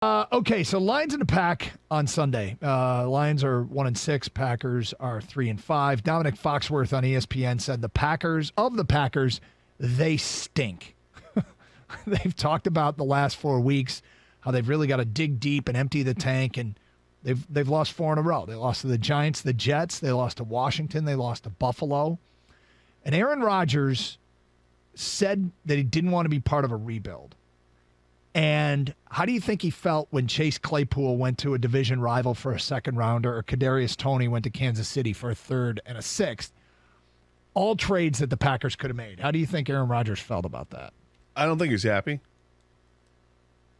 Okay, so Lions in the pack on Sunday. Lions are 1-6. Packers are 3-5. Dominic Foxworth on ESPN said the Packers, they stink. They've talked about the last 4 weeks how they've really got to dig deep and empty the tank, and they've lost 4 in a row. They lost to the Giants, the Jets, they lost to Washington, they lost to Buffalo. And Aaron Rodgers said that he didn't want to be part of a rebuild. And how do you think he felt when Chase Claypool went to a division rival for a second rounder, or Kadarius Toney went to Kansas City for a third and a sixth? All trades that the Packers could have made. How do you think Aaron Rodgers felt about that? I don't think he's happy.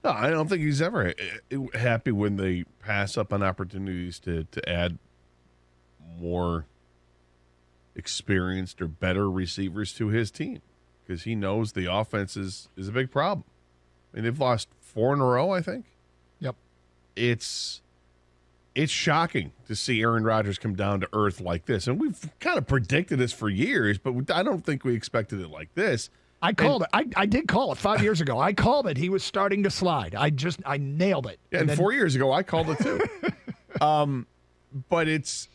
No, I don't think he's ever happy when they pass up on opportunities to add more experienced or better receivers to his team, because he knows the offense is a big problem. I mean, they've lost 4 in a row, I think. Yep. It's shocking to see Aaron Rodgers come down to earth like this. And we've kind of predicted this for years, but I don't think we expected it like this. I called it. I did call it 5 years ago. I called it. He was starting to slide. I nailed it. Yeah, and 4 years ago, I called it too. But it's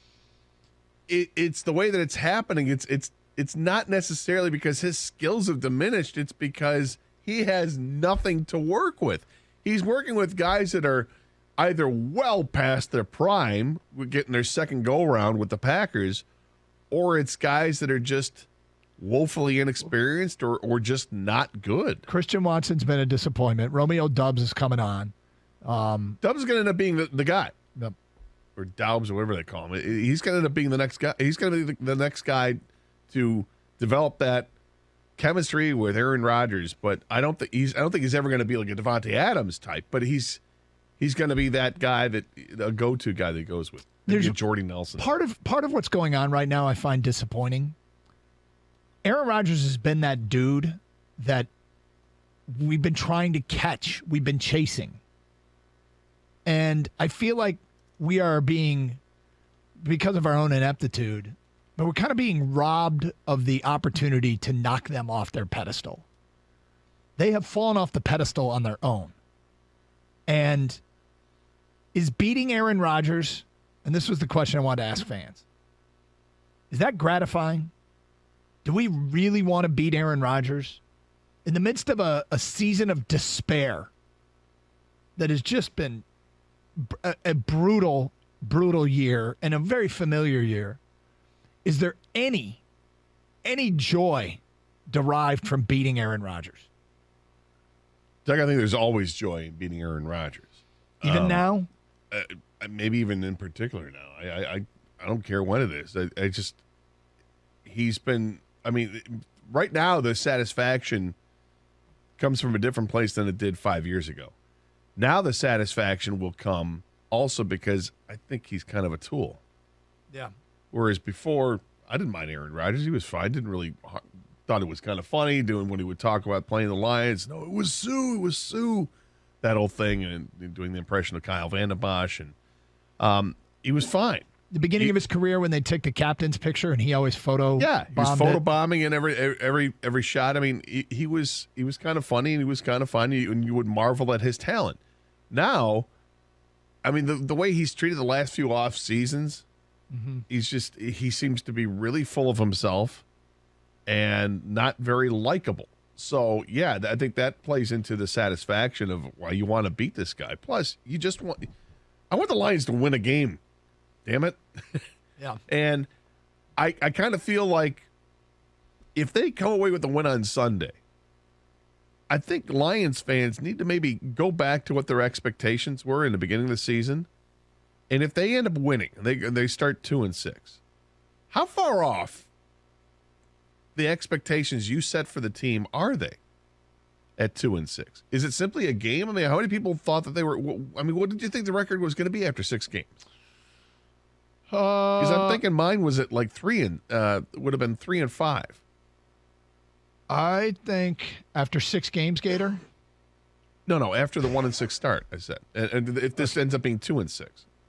the way that it's happening. It's not necessarily because his skills have diminished. It's because he has nothing to work with. He's working with guys that are either well past their prime, getting their second go-around with the Packers, or it's guys that are just woefully inexperienced or just not good. Christian Watson's been a disappointment. Romeo Doubs is coming on. Doubs is going to end up being the guy. Yep. Or Doubs, or whatever they call him. He's going to end up being the next guy. He's going to be the next guy to develop that chemistry with Aaron Rodgers, but I don't think he's ever going to be like a Devontae Adams type, but he's going to be that guy, that a go-to guy that goes with. There's Jordy Nelson. Part of what's going on right now I find disappointing. Aaron Rodgers has been that dude that we've been trying to catch, we've been chasing. And I feel like we are being, because of our own ineptitude, but we're kind of being robbed of the opportunity to knock them off their pedestal. They have fallen off the pedestal on their own. And is beating Aaron Rodgers, and this was the question I wanted to ask fans, is that gratifying? Do we really want to beat Aaron Rodgers? In the midst of a season of despair that has just been a brutal, brutal year and a very familiar year, is there any joy derived from beating Aaron Rodgers? Doug, I think there's always joy in beating Aaron Rodgers. Even now? Maybe even in particular now. I don't care when it is. He's been, right now the satisfaction comes from a different place than it did 5 years ago. Now the satisfaction will come also because I think he's kind of a tool. Yeah. Whereas before, I didn't mind Aaron Rodgers. He was fine. Thought it was kind of funny doing when he would talk about playing the Lions. No, it was Sue. That whole thing, and doing the impression of Kyle Van Bosch. And he was fine. The beginning of his career when they took the captain's picture and he always he was photobombing in every shot. He was kind of funny and he was kind of fun, and you would marvel at his talent. Now, the way he's treated the last few off seasons, he seems to be really full of himself and not very likable. So, yeah, I think that plays into the satisfaction of why you want to beat this guy. Plus, I want the Lions to win a game. Damn it. Yeah. And I kind of feel like if they come away with the win on Sunday, I think Lions fans need to maybe go back to what their expectations were in the beginning of the season. And if they end up winning, and they start 2-6, how far off the expectations you set for the team are they at 2-6? Is it simply a game? How many people thought that they were? What did you think the record was going to be after 6 games? Because I'm thinking mine was at like would have been 3-5. I think after 6 games, Gator. No, after the 1-6 start, I said. And if this ends up being 2-6,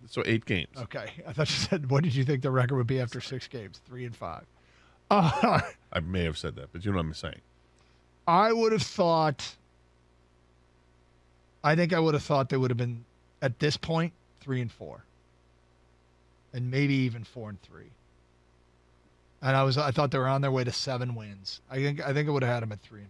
so 8 games. Okay, I thought you said, what did you think the record would be after 6 games? 3-5. I may have said that, but you know what I'm saying. I would have thought I think I would have thought they would have been, at this point, 3-4. And maybe even 4-3. And I thought they were on their way to 7 wins. I think I would have had them at 3-4.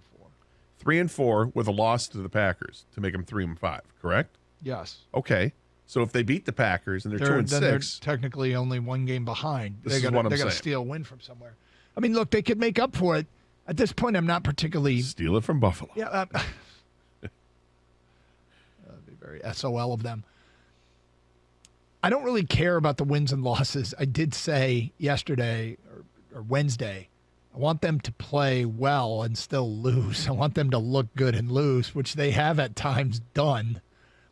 3-4 with a loss to the Packers to make them 3-5, correct? Yes. Okay. So if they beat the Packers and they're 2-6, they're technically only 1 game behind. This is what I'm saying. They got to steal a win from somewhere. I mean, look, they could make up for it. At this point, I'm not particularly steal it from Buffalo. Yeah, that'd be very SOL of them. I don't really care about the wins and losses. I did say yesterday or Wednesday, I want them to play well and still lose. I want them to look good and lose, which they have at times done.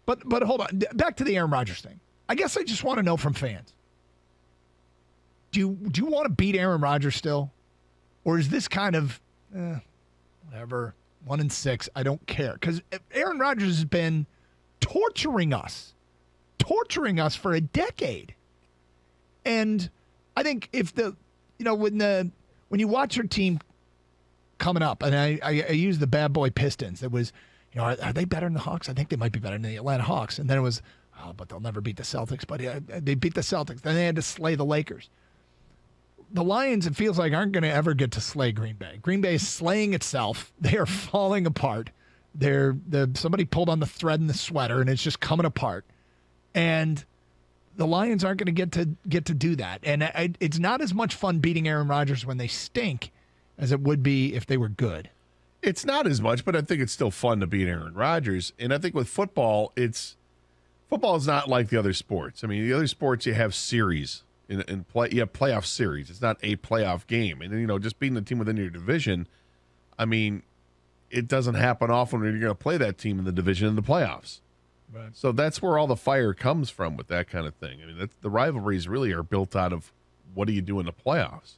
But hold on. Back to the Aaron Rodgers thing. I guess I just want to know from fans. Do you want to beat Aaron Rodgers still? Or is this kind of, whatever, 1-6, I don't care. Because Aaron Rodgers has been torturing us for a decade. And I think if when you watch your team coming up, and I use the bad boy Pistons, it was, are they better than the Hawks? I think they might be better than the Atlanta Hawks. And then it was, but they'll never beat the Celtics. But they beat the Celtics. Then they had to slay the Lakers. The Lions, it feels like, aren't going to ever get to slay Green Bay. Green Bay is slaying itself. They are falling apart. Somebody pulled on the thread in the sweater, and it's just coming apart. And the Lions aren't going to get to do that. And it's not as much fun beating Aaron Rodgers when they stink as it would be if they were good. It's not as much, but I think it's still fun to beat Aaron Rodgers. And I think with football, football is not like the other sports. I mean, the other sports, you have series. You have playoff series. It's not a playoff game. And, just beating the team within your division, I mean, it doesn't happen often when you're going to play that team in the division in the playoffs. Right. So that's where all the fire comes from with that kind of thing. I mean, the rivalries really are built out of what do you do in the playoffs.